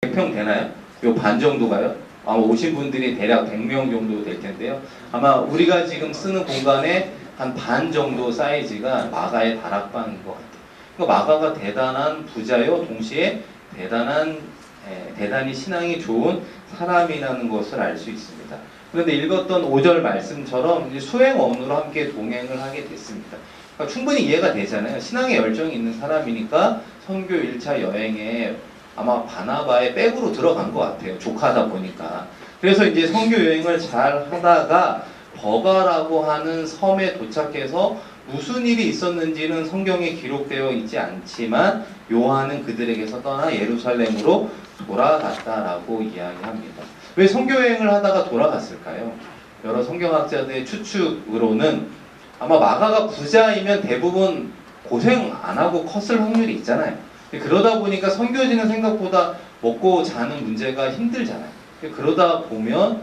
100평 되나요? 요 반 정도가요? 아마 오신 분들이 대략 100명 정도 될 텐데요. 아마 우리가 지금 쓰는 공간의 한 반 정도 사이즈가 마가의 다락방인 것 같아요. 그러니까 마가가 대단한 부자요, 동시에 대단히 신앙이 좋은 사람이라는 것을 알 수 있습니다. 그런데 읽었던 5절 말씀처럼 이제 수행원으로 함께 동행을 하게 됐습니다. 그러니까 충분히 이해가 되잖아요. 신앙에 열정이 있는 사람이니까 선교 1차 여행에 아마 바나바의 백으로 들어간 것 같아요. 조카다 보니까. 그래서 이제 선교 여행을 잘 하다가 버가라고 하는 섬에 도착해서 무슨 일이 있었는지는 성경에 기록되어 있지 않지만 요한은 그들에게서 떠나 예루살렘으로 돌아갔다라고 이야기합니다. 왜 선교 여행을 하다가 돌아갔을까요? 여러 성경학자들의 추측으로는 아마 마가가 부자이면 대부분 고생 안 하고 컸을 확률이 있잖아요. 그러다 보니까 선교지는 생각보다 먹고 자는 문제가 힘들잖아요. 그러다 보면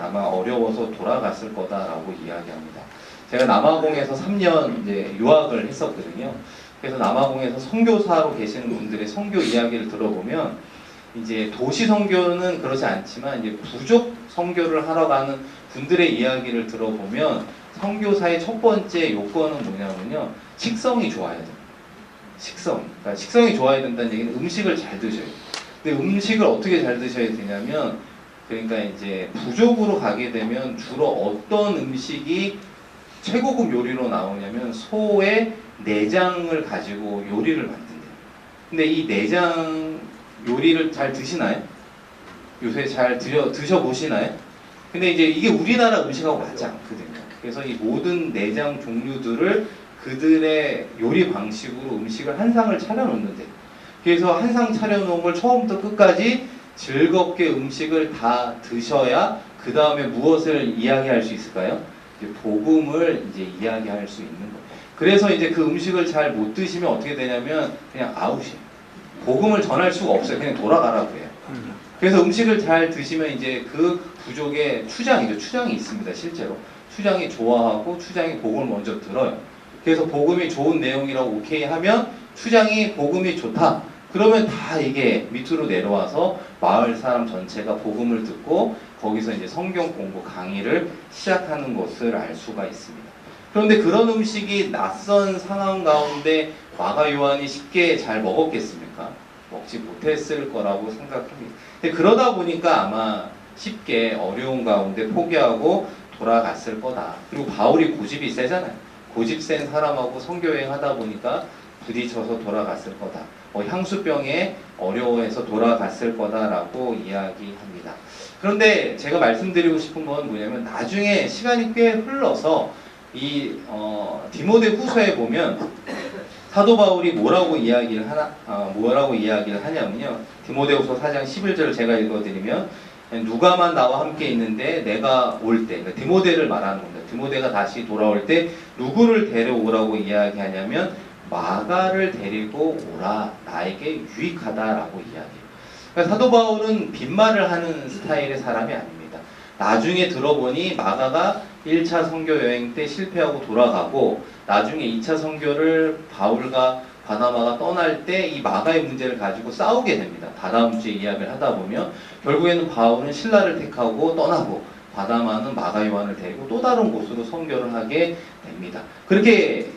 아마 어려워서 돌아갔을 거다라고 이야기합니다. 제가 남아공에서 3년 이제 유학을 했었거든요. 그래서 남아공에서 선교사로 계시는 분들의 선교 이야기를 들어보면 이제 도시 선교는 그렇지 않지만 이제 부족 선교를 하러 가는 분들의 이야기를 들어보면 선교사의 첫 번째 요건은 뭐냐면요, 식성이 좋아야 돼요. 그러니까 식성이 좋아야 된다는 얘기는 음식을 잘 드셔야 돼요. 근데 음식을 어떻게 잘 드셔야 되냐면, 그러니까 이제 부족으로 가게 되면 주로 어떤 음식이 최고급 요리로 나오냐면 소의 내장을 가지고 요리를 만든대요. 근데 이 내장 요리를 잘 드시나요? 요새 잘 드셔보시나요? 근데 이제 이게 우리나라 음식하고 맞지 않거든요. 그래서 이 모든 내장 종류들을 그들의 요리 방식으로 음식을 한 상을 차려놓는데, 그래서 한 상 차려놓은 걸 처음부터 끝까지 즐겁게 음식을 다 드셔야 그 다음에 무엇을 이야기할 수 있을까요? 이제 복음을 이제 이야기할 수 있는 거예요. 그래서 이제 그 음식을 잘 못 드시면 어떻게 되냐면 그냥 아웃이에요. 복음을 전할 수가 없어요. 그냥 돌아가라고 해요. 그래서 음식을 잘 드시면 이제 그 부족의 추장이 있습니다. 실제로 추장이 좋아하고 추장이 복음을 먼저 들어요. 그래서 복음이 좋은 내용이라고 오케이 하면 추장이 복음이 좋다. 그러면 다 이게 밑으로 내려와서 마을 사람 전체가 복음을 듣고 거기서 이제 성경 공부 강의를 시작하는 것을 알 수가 있습니다. 그런데 그런 음식이 낯선 상황 가운데 마가 요한이 쉽게 잘 먹었겠습니까? 먹지 못했을 거라고 생각합니다. 근데 그러다 보니까 아마 쉽게 어려운 가운데 포기하고 돌아갔을 거다. 그리고 바울이 고집이 세잖아요. 고집 센 사람하고 선교여행 하다 보니까 부딪혀서 돌아갔을 거다. 향수병에 어려워해서 돌아갔을 거다라고 이야기합니다. 그런데 제가 말씀드리고 싶은 건 뭐냐면 나중에 시간이 꽤 흘러서 이 디모데 후서에 보면 사도 바울이 뭐라고 이야기를 하냐면요. 디모데후서 4장 11절 제가 읽어드리면 누가만 나와 함께 있는데 내가 올 때, 그러니까 디모데를 말하는 겁니다. 디모데가 다시 돌아올 때 누구를 데려오라고 이야기하냐면 마가를 데리고 오라, 나에게 유익하다라고 이야기해요. 그러니까 사도 바울은 빈말을 하는 스타일의 사람이 아닙니다. 나중에 들어보니 마가가 1차 선교 여행 때 실패하고 돌아가고 나중에 2차 선교를 바울과 바나바가 떠날 때 이 마가의 문제를 가지고 싸우게 됩니다. 다다음 주에 이야기를 하다 보면 결국에는 바울은 신라를 택하고 떠나고 바나바는 마가 요한을 데리고 또 다른 곳으로 선교를 하게 됩니다. 그렇게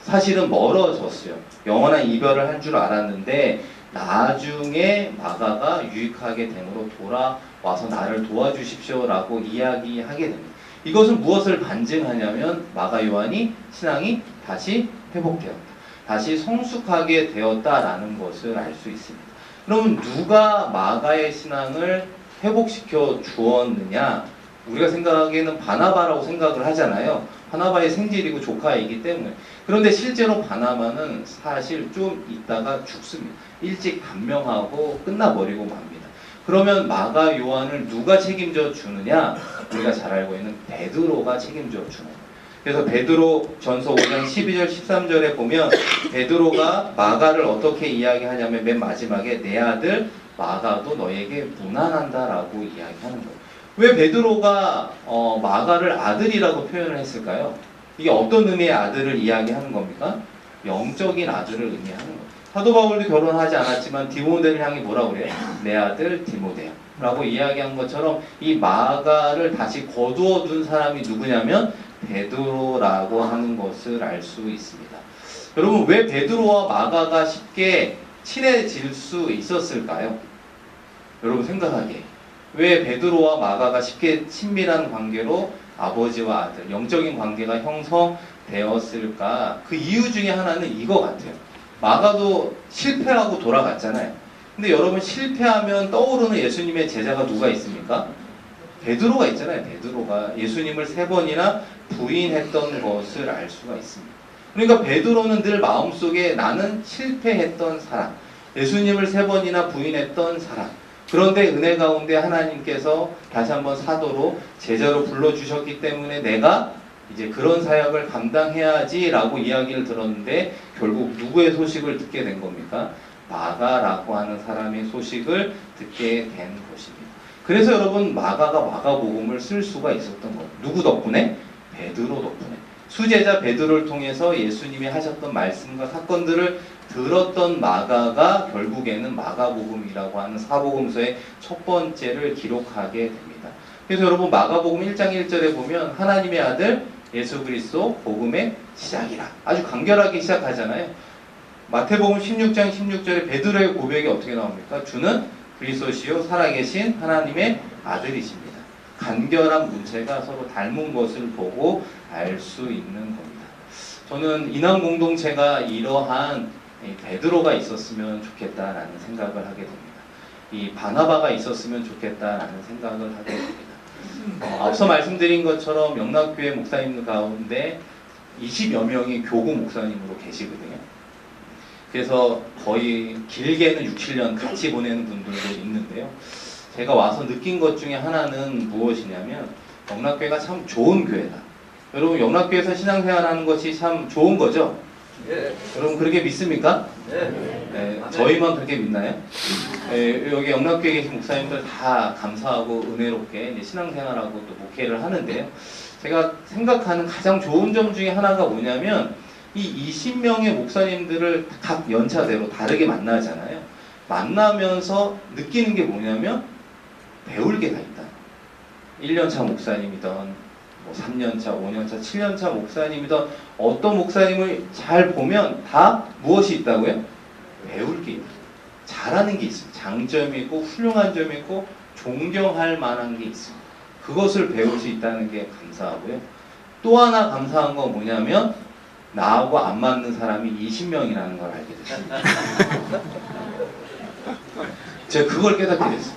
사실은 멀어졌어요. 영원한 이별을 한 줄 알았는데 나중에 마가가 유익하게 되므로 돌아와서 나를 도와주십시오라고 이야기하게 됩니다. 이것은 무엇을 반증하냐면 마가 요한이 신앙이 다시 회복되었다. 다시 성숙하게 되었다라는 것을 알 수 있습니다. 그럼 누가 마가의 신앙을 회복시켜 주었느냐? 우리가 생각하기에는 바나바라고 생각을 하잖아요. 바나바의 생질이고 조카이기 때문에. 그런데 실제로 바나바는 사실 좀 있다가 죽습니다. 일찍 단명하고 끝나버리고 맙니다. 그러면 마가 요한을 누가 책임져 주느냐? 우리가 잘 알고 있는 베드로가 책임져 주는 거예요. 그래서 베드로 전서 5장 12절 13절에 보면 베드로가 마가를 어떻게 이야기하냐면 맨 마지막에 내 아들 마가도 너에게 무난한다라고 이야기하는 거예요. 왜 베드로가 마가를 아들이라고 표현을 했을까요? 이게 어떤 의미의 아들을 이야기하는 겁니까? 영적인 아들을 의미하는 거예요. 사도 바울도 결혼하지 않았지만 디모데를 향해 뭐라고 그래요? 내 아들 디모데야 라고 이야기한 것처럼 이 마가를 다시 거두어 둔 사람이 누구냐면 베드로라고 하는 것을 알 수 있습니다. 여러분, 왜 베드로와 마가가 쉽게 친해질 수 있었을까요? 여러분 생각하기에 왜 베드로와 마가가 쉽게 친밀한 관계로 아버지와 아들, 영적인 관계가 형성되었을까? 그 이유 중에 하나는 이거 같아요. 마가도 실패하고 돌아갔잖아요. 근데 여러분, 실패하면 떠오르는 예수님의 제자가 누가 있습니까? 베드로가 있잖아요. 베드로가 예수님을 3번이나 부인했던 것을 알 수가 있습니다. 그러니까 베드로는 늘 마음속에 나는 실패했던 사람, 예수님을 3번이나 부인했던 사람, 그런데 은혜 가운데 하나님께서 다시 한번 사도로 제자로 불러주셨기 때문에 내가 이제 그런 사역을 감당해야지 라고 이야기를 들었는데 결국 누구의 소식을 듣게 된 겁니까? 마가라고 하는 사람의 소식을 듣게 된 것입니다. 그래서 여러분, 마가가 마가복음을 쓸 수가 있었던 거예요. 누구 덕분에? 베드로 덕분에. 수제자 베드로를 통해서 예수님이 하셨던 말씀과 사건들을 들었던 마가가 결국에는 마가복음이라고 하는 사복음서의 첫 번째를 기록하게 됩니다. 그래서 여러분, 마가복음 1장 1절에 보면 하나님의 아들 예수 그리스도 복음의 시작이라 아주 간결하게 시작하잖아요. 마태복음 16장 16절에 베드로의 고백이 어떻게 나옵니까? 주는 그리스도시요 살아계신 하나님의 아들이십니다. 간결한 문체가 서로 닮은 것을 보고 알 수 있는 겁니다. 저는 인왕 공동체가 이러한 베드로가 있었으면 좋겠다라는 생각을 하게 됩니다. 이 바나바가 있었으면 좋겠다라는 생각을 하게 됩니다. 앞서 말씀드린 것처럼 영락교회 목사님들 가운데 20여 명이 교구 목사님으로 계시거든요. 그래서 거의 길게는 6, 7년 같이 보내는 분들도 있는데요. 제가 와서 느낀 것 중에 하나는 무엇이냐면 영락교회가 참 좋은 교회다. 여러분, 영락교회에서 신앙생활하는 것이 참 좋은 거죠? 예. 여러분 그렇게 믿습니까? 네. 네, 저희만 그렇게 믿나요? 네, 여기 영락교회에 계신 목사님들 다 감사하고 은혜롭게 이제 신앙생활하고 또 목회를 하는데요. 제가 생각하는 가장 좋은 점 중에 하나가 뭐냐면 이 20명의 목사님들을 각 연차대로 다르게 만나잖아요. 만나면서 느끼는 게 뭐냐면 배울 게 다 있다. 1년차 목사님이던 뭐 3년차, 5년차, 7년차 목사님이던 어떤 목사님을 잘 보면 다 무엇이 있다고요? 배울 게 있다. 잘하는 게 있습니다. 장점이 있고 훌륭한 점이 있고 존경할 만한 게 있습니다. 그것을 배울 수 있다는 게 감사하고요. 또 하나 감사한 건 뭐냐면 나하고 안 맞는 사람이 20명이라는 걸 알게 됐습니다. 제가 그걸 깨닫게 됐어요.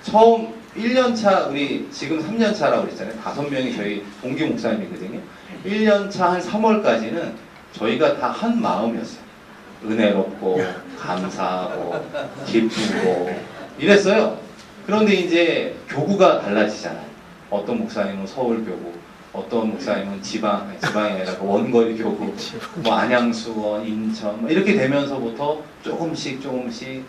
처음 1년차, 우리 지금 3년차라고 그랬잖아요. 5명이 저희 동기 목사님이거든요. 1년차 한 3월까지는 저희가 다 한 마음이었어요. 은혜롭고 감사하고 기쁘고 이랬어요. 그런데 이제 교구가 달라지잖아요. 어떤 목사님은 서울교구, 어떤 목사님은 지방이 아니라 원거리 교구, 뭐 안양수원, 인천 뭐 이렇게 되면서부터 조금씩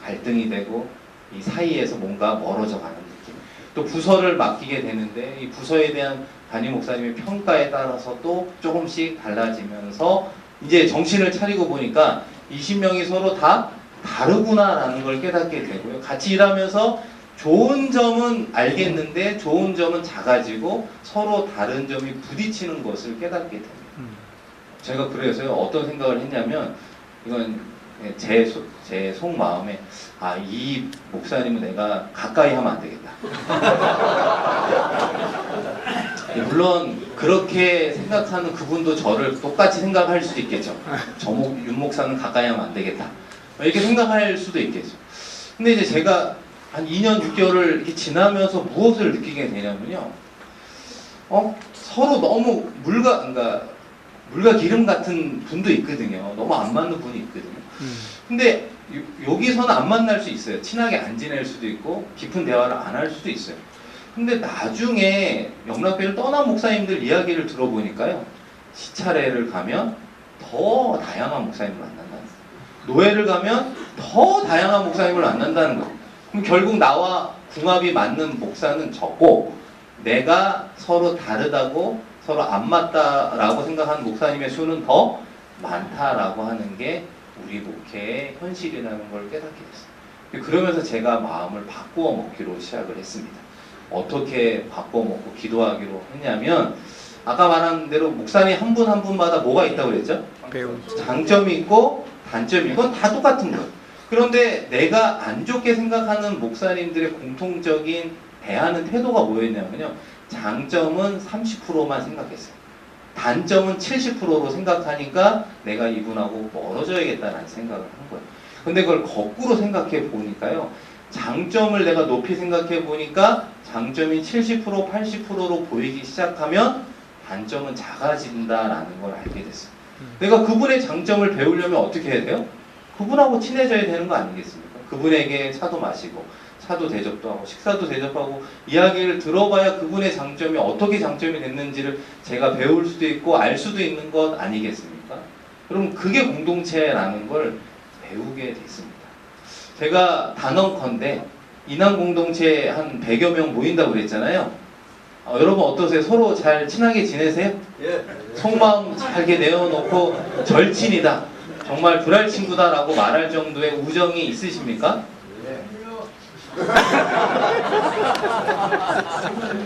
갈등이 되고 이 사이에서 뭔가 멀어져 가는 느낌. 또 부서를 맡기게 되는데 이 부서에 대한 담임 목사님의 평가에 따라서 또 조금씩 달라지면서 이제 정신을 차리고 보니까 20명이 서로 다 다르구나라는 걸 깨닫게 되고요. 같이 일하면서 좋은 점은 알겠는데 좋은 점은 작아지고 서로 다른 점이 부딪히는 것을 깨닫게 됩니다. 제가 그래서 어떤 생각을 했냐면 이건 제 속마음에 이 목사님은 내가 가까이 하면 안 되겠다. 물론 그렇게 생각하는 그분도 저를 똑같이 생각할 수도 있겠죠. 윤 목사는 가까이 하면 안 되겠다. 이렇게 생각할 수도 있겠죠. 근데 이제 제가 한 2년 6개월을 이렇게 지나면서 무엇을 느끼게 되냐면요. 서로 너무 물과 기름 같은 분도 있거든요. 너무 안 맞는 분이 있거든요. 근데 여기서는 안 만날 수 있어요. 친하게 안 지낼 수도 있고 깊은 대화를 안 할 수도 있어요. 근데 나중에 영락교회를 떠난 목사님들 이야기를 들어보니까요. 시차례를 가면 더 다양한 목사님을 만난다는 거예요. 노예를 가면 더 다양한 목사님을 만난다는 거예요. 그럼 결국 나와 궁합이 맞는 목사는 적고 내가 서로 다르다고 서로 안 맞다라고 생각하는 목사님의 수는 더 많다라고 하는 게 우리 목회의 현실이라는 걸 깨닫게 됐어요. 그러면서 제가 마음을 바꾸어 먹기로 시작을 했습니다. 어떻게 바꾸어 먹고 기도하기로 했냐면, 아까 말한 대로 목사님 한 분 한 분마다 뭐가 있다고 그랬죠? 장점이 있고 단점이 있고 다 똑같은 거예요. 그런데 내가 안 좋게 생각하는 목사님들의 공통적인 대하는 태도가 뭐였냐면요, 장점은 30%만 생각했어요. 단점은 70%로 생각하니까 내가 이분하고 멀어져야겠다는 생각을 한 거예요. 근데 그걸 거꾸로 생각해 보니까요, 장점을 내가 높이 생각해 보니까 장점이 70%, 80%로 보이기 시작하면 단점은 작아진다라는 걸 알게 됐어요. 내가 그분의 장점을 배우려면 어떻게 해야 돼요? 그분하고 친해져야 되는 거 아니겠습니까? 그분에게 차도 마시고 차도 대접도 하고 식사도 대접하고 이야기를 들어봐야 그분의 장점이 어떻게 장점이 됐는지를 제가 배울 수도 있고 알 수도 있는 것 아니겠습니까? 그럼 그게 공동체라는 걸 배우게 됐습니다. 제가 단언컨대 인한 공동체 한 100여 명 모인다고 그랬잖아요. 여러분 어떠세요? 서로 잘 친하게 지내세요? 예. 속마음 잘게 내어놓고 절친이다, 정말 불알 친구다라고 말할 정도의 우정이 있으십니까?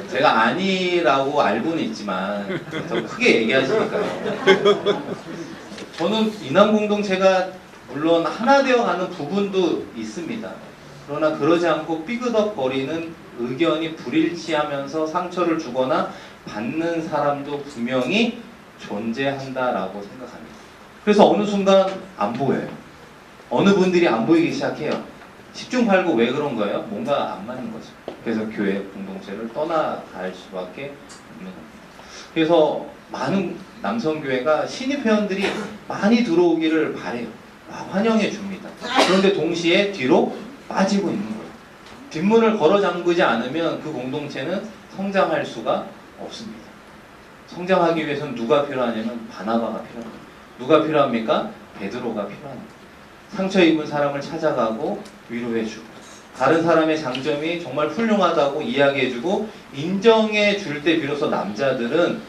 제가 아니라고 알고는 있지만 더 크게 얘기하시니까요. 저는 인한 공동체가 물론 하나 되어가는 부분도 있습니다. 그러나 그러지 않고 삐그덕거리는 의견이 불일치하면서 상처를 주거나 받는 사람도 분명히 존재한다라고 생각합니다. 그래서 어느 순간 안 보여요. 어느 분들이 안 보이기 시작해요. 10중 8구 왜 그런 거예요? 뭔가 안 맞는 거죠. 그래서 교회 공동체를 떠나갈 수밖에 없는 겁니다. 그래서 많은 남성교회가 신입 회원들이 많이 들어오기를 바래요. 환영해 줍니다. 그런데 동시에 뒤로 빠지고 있는 거예요. 뒷문을 걸어 잠그지 않으면 그 공동체는 성장할 수가 없습니다. 성장하기 위해서는 누가 필요하냐면 바나바가 필요합니다. 누가 필요합니까? 베드로가 필요합니다. 상처 입은 사람을 찾아가고 위로해주고 다른 사람의 장점이 정말 훌륭하다고 이야기해주고 인정해 줄 때 비로소 남자들은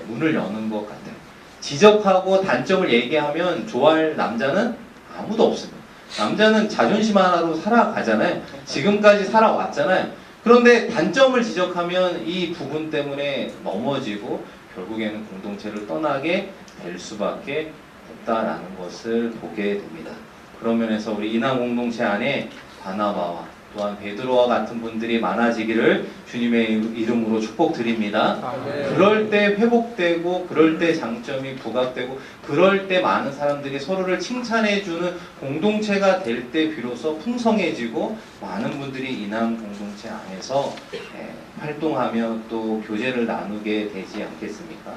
문을 여는 것 같아요. 지적하고 단점을 얘기하면 좋아할 남자는 아무도 없습니다. 남자는 자존심 하나로 살아가잖아요. 지금까지 살아왔잖아요. 그런데 단점을 지적하면 이 부분 때문에 넘어지고 결국에는 공동체를 떠나게 될 수밖에 없다라는 것을 보게 됩니다. 그런 면에서 우리 인한 공동체 안에 바나바와 또한 베드로와 같은 분들이 많아지기를 주님의 이름으로 축복드립니다. 그럴 때 회복되고 그럴 때 장점이 부각되고 그럴 때 많은 사람들이 서로를 칭찬해주는 공동체가 될 때 비로소 풍성해지고 많은 분들이 인한 공동체 안에서 활동하며 또 교제를 나누게 되지 않겠습니까?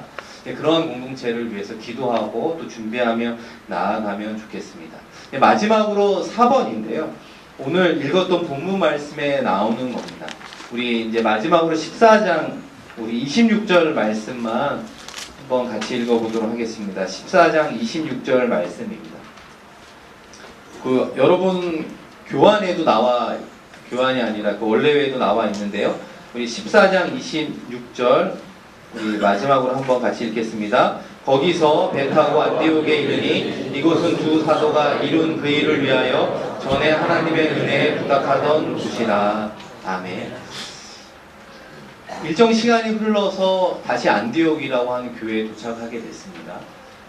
그런 공동체를 위해서 기도하고 또 준비하며 나아가면 좋겠습니다. 마지막으로 4번인데요. 오늘 읽었던 본문 말씀에 나오는 겁니다. 우리 이제 마지막으로 14장 우리 26절 말씀만 한번 같이 읽어보도록 하겠습니다. 14장 26절 말씀입니다. 여러분 교환에도 교환이 아니라 원래에도 나와 있는데요. 우리 14장 26절 우리 마지막으로 한번 같이 읽겠습니다. 거기서 배 타고 안디옥에 이르니 이곳은 두 사도가 이룬 그 일을 위하여 전에 하나님의 은혜에 부탁하던 곳이라. 아멘. 일정 시간이 흘러서 다시 안디옥이라고 하는 교회에 도착하게 됐습니다.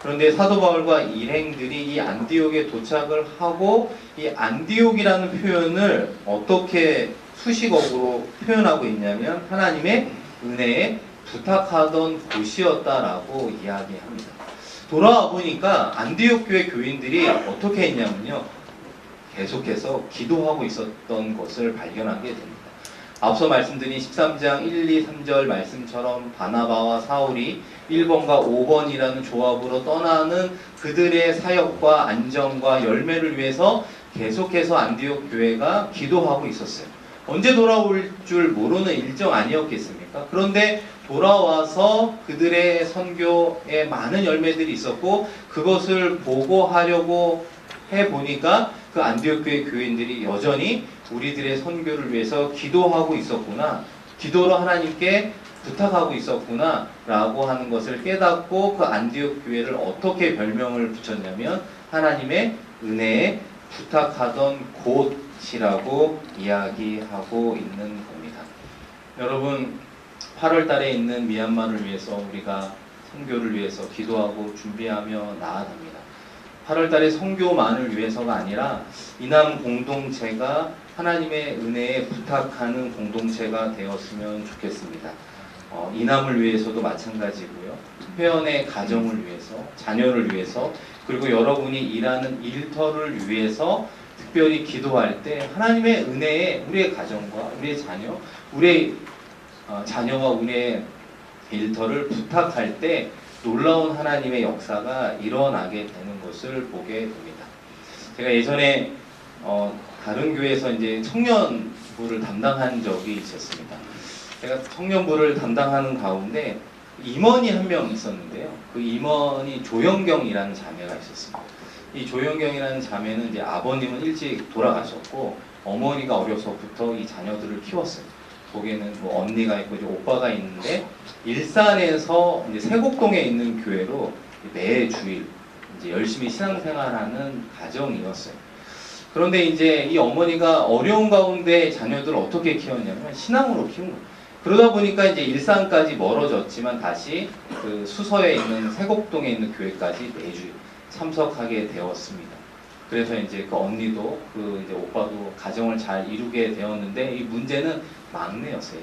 그런데 사도 바울과 일행들이 이 안디옥에 도착을 하고 이 안디옥이라는 표현을 어떻게 수식어로 표현하고 있냐면 하나님의 은혜에 부탁하던 곳이었다라고 이야기합니다. 돌아와 보니까 안디옥 교회 교인들이 어떻게 했냐면요, 계속해서 기도하고 있었던 것을 발견하게 됩니다. 앞서 말씀드린 13장 1, 2, 3절 말씀처럼 바나바와 사울이 1번과 5번이라는 조합으로 떠나는 그들의 사역과 안정과 열매를 위해서 계속해서 안디옥 교회가 기도하고 있었어요. 언제 돌아올 줄 모르는 일정 아니었겠습니까? 그런데 돌아와서 그들의 선교에 많은 열매들이 있었고 그것을 보고하려고 해보니까 그 안디옥 교회 교인들이 여전히 우리들의 선교를 위해서 기도하고 있었구나, 기도로 하나님께 부탁하고 있었구나 라고 하는 것을 깨닫고 그 안디옥 교회를 어떻게 별명을 붙였냐면 하나님의 은혜에 부탁하던 곳이라고 이야기하고 있는 겁니다. 여러분, 8월 달에 있는 미얀마를 위해서 우리가 선교를 위해서 기도하고 준비하며 나아갑니다. 8월 달에 선교만을 위해서가 아니라 이남 공동체가 하나님의 은혜에 부탁하는 공동체가 되었으면 좋겠습니다. 이남을 위해서도 마찬가지고요. 회원의 가정을 위해서, 자녀를 위해서, 그리고 여러분이 일하는 일터를 위해서 특별히 기도할 때 하나님의 은혜에 우리의 가정과 우리의 자녀, 우리의 자녀와 우리의 일터를 부탁할 때 놀라운 하나님의 역사가 일어나게 되는 것을 보게 됩니다. 제가 예전에 다른 교회에서 이제 청년부를 담당한 적이 있었습니다. 제가 청년부를 담당하는 가운데 임원이 한 명 있었는데요. 그 임원이 조영경이라는 자매가 있었습니다. 이 조영경이라는 자매는 이제 아버님은 일찍 돌아가셨고 어머니가 어려서부터 이 자녀들을 키웠어요. 거기에는 뭐 언니가 있고 이제 오빠가 있는데 일산에서 이제 세곡동에 있는 교회로 매 주일 이제 열심히 신앙생활하는 가정이었어요. 그런데 이제 이 어머니가 어려운 가운데 자녀들을 어떻게 키웠냐면 신앙으로 키운 거예요. 그러다 보니까 이제 일산까지 멀어졌지만 다시 그 수서에 있는 세곡동에 있는 교회까지 매주 참석하게 되었습니다. 그래서 이제 그 언니도 그 이제 오빠도 가정을 잘 이루게 되었는데 이 문제는 막내였어요.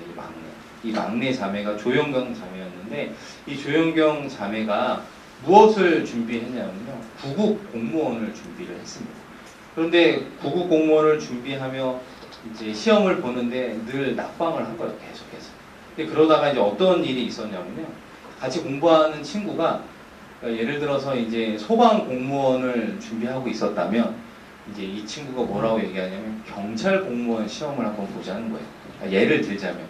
이 막내 자매가 조영경 자매였는데 이 조영경 자매가 무엇을 준비했냐면요. 구급 공무원을 준비를 했습니다. 그런데 구급 공무원을 준비하며 이제 시험을 보는데 늘 낙방을 한 거예요. 계속해서. 근데 그러다가 이제 어떤 일이 있었냐면요. 같이 공부하는 친구가 그러니까 예를 들어서 이제 소방 공무원을 준비하고 있었다면 이제 이 친구가 뭐라고 얘기하냐면 경찰 공무원 시험을 한번 보자는 거예요. 그러니까 예를 들자면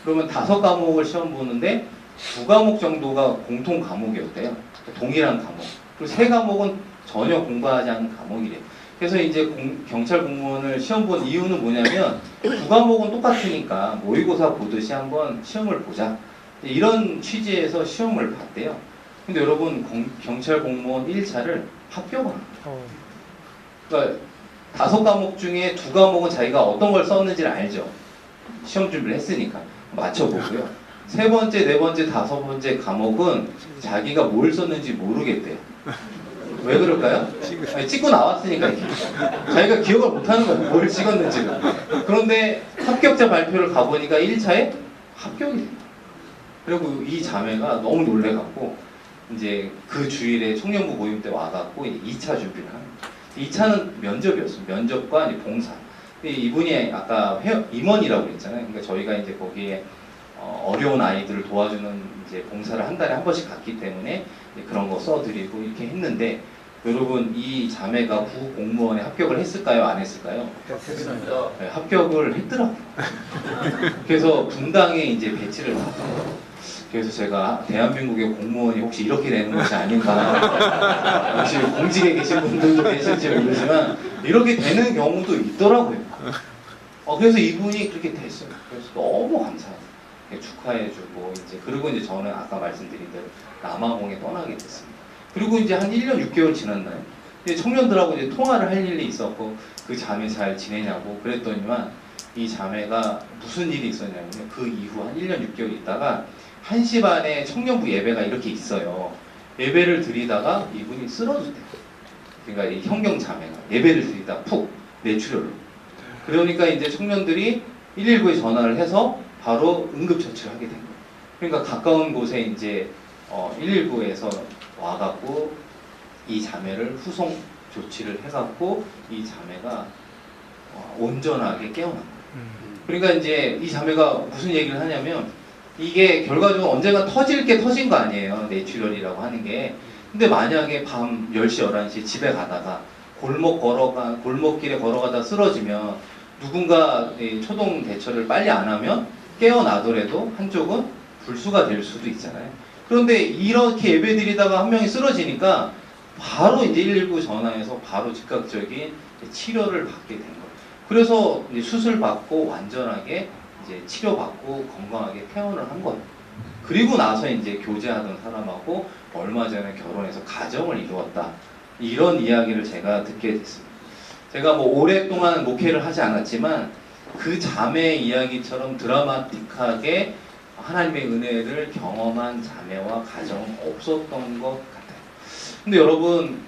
그러면 5과목을 시험 보는데 2과목 정도가 공통 과목이었대요. 동일한 과목. 그리고 3과목은 전혀 공부하지 않은 과목이래요. 그래서 이제 경찰 공무원을 시험 본 이유는 뭐냐면 2과목은 똑같으니까 모의고사 보듯이 한번 시험을 보자. 이런 취지에서 시험을 봤대요. 근데 여러분 경찰 공무원 1차를 합격을 합니다. 그러니까 5과목 중에 2과목은 자기가 어떤 걸 썼는지를 알죠. 시험 준비를 했으니까 맞춰보고요. 3번째, 4번째, 5번째 과목은 자기가 뭘 썼는지 모르겠대요. 왜 그럴까요? 아니, 찍고 나왔으니까 자기가 기억을 못하는 거예요. 뭘 찍었는지를. 그런데 합격자 발표를 가보니까 1차에 합격이 돼요. 그리고 이 자매가 너무 놀래갖고 이제 그 주일에 청년부 모임 때 와갖고 이제 2차 준비를 합니다. 2차는 면접이었어요. 면접과 이제 봉사. 이분이 아까 임원이라고 그랬잖아요. 그러니까 저희가 이제 거기에 어려운 아이들을 도와주는 이제 봉사를 한 달에 한 번씩 갔기 때문에 그런 거 써드리고 이렇게 했는데 여러분 이 자매가 구 공무원에 합격을 했을까요? 안 했을까요? 했습니다. 네, 합격을 했더라고요. 그래서 분당에 이제 배치를 받았어요. 그래서 제가 대한민국의 공무원이 혹시 이렇게 되는 것이 아닌가 혹시 공직에 계신 분들도 계실지 모르지만 이렇게 되는 경우도 있더라고요. 그래서 이분이 그렇게 됐어요. 그래서 너무 감사해요. 축하해주고 이제 그리고 이제 저는 아까 말씀드린 대로 남아공에 떠나게 됐습니다. 그리고 이제 한 1년 6개월 지났나요? 청년들하고 이제 통화를 할 일이 있었고 그 자매 잘 지내냐고 그랬더니만 이 자매가 무슨 일이 있었냐면요. 그 이후 한 1년 6개월 있다가 1시 반에 청년부 예배가 이렇게 있어요. 예배를 드리다가 이분이 쓰러졌대요. 그러니까 이 형경 자매가 예배를 드리다 푹 뇌출혈로. 그러니까 이제 청년들이 119에 전화를 해서 바로 응급처치를 하게 된 거예요. 그러니까 가까운 곳에 이제 119에서 와갖고 이 자매를 후송 조치를 해갖고 이 자매가 온전하게 깨어난 거예요. 그러니까 이제 이 자매가 무슨 얘기를 하냐면 이게 결과적으로 언젠가 터질 게 터진 거 아니에요. 뇌출혈이라고 하는 게. 근데 만약에 밤 10시, 11시에 집에 가다가 골목길에 걸어가다 쓰러지면 누군가 초동 대처를 빨리 안 하면 깨어나더라도 한쪽은 불수가 될 수도 있잖아요. 그런데 이렇게 예배 드리다가 한 명이 쓰러지니까 바로 이제 119 전화해서 바로 즉각적인 치료를 받게 된 거예요. 그래서 이제 수술 받고 완전하게 이제 치료받고 건강하게 퇴원을 한 거예요. 그리고 나서 이제 교제하던 사람하고 얼마 전에 결혼해서 가정을 이루었다. 이런 이야기를 제가 듣게 됐습니다. 제가 뭐 오랫동안 목회를 하지 않았지만 그 자매 이야기처럼 드라마틱하게 하나님의 은혜를 경험한 자매와 가정은 없었던 것 같아요. 근데 여러분,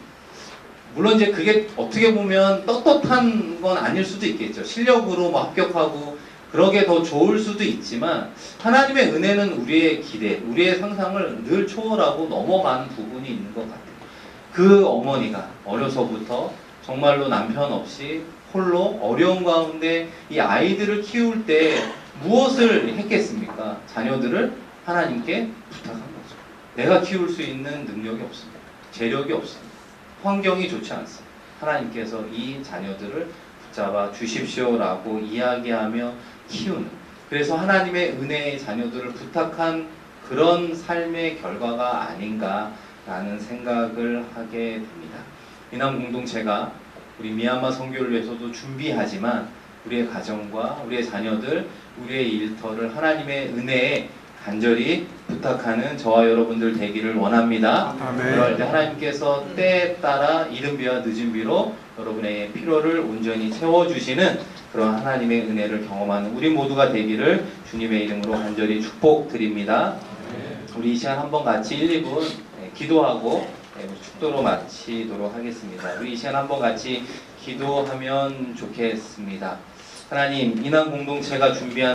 물론 이제 그게 어떻게 보면 떳떳한 건 아닐 수도 있겠죠. 실력으로 뭐 합격하고 그러게 더 좋을 수도 있지만 하나님의 은혜는 우리의 기대, 우리의 상상을 늘 초월하고 넘어가는 부분이 있는 것 같아요. 그 어머니가 어려서부터 정말로 남편 없이 홀로 어려운 가운데 이 아이들을 키울 때 무엇을 했겠습니까? 자녀들을 하나님께 부탁한 거죠. 내가 키울 수 있는 능력이 없습니다. 재력이 없습니다. 환경이 좋지 않습니다. 하나님께서 이 자녀들을 붙잡아 주십시오라고 이야기하며 키우는, 그래서 하나님의 은혜의 자녀들을 부탁한 그런 삶의 결과가 아닌가라는 생각을 하게 됩니다. 이남 공동체가 우리 미얀마 선교를 위해서도 준비하지만 우리의 가정과 우리의 자녀들, 우리의 일터를 하나님의 은혜에 간절히 부탁하는 저와 여러분들 되기를 원합니다. 아멘. 그럴 때 하나님께서 때에 따라 이른 비와 늦은 비로 여러분의 필요를 온전히 채워주시는 그런 하나님의 은혜를 경험하는 우리 모두가 되기를 주님의 이름으로 간절히 축복드립니다. 우리 이 시간 한번 같이 1, 2분 기도하고 축도로 마치도록 하겠습니다. 우리 이 시간 한번 같이 기도하면 좋겠습니다. 하나님, 이남 공동체가 준비한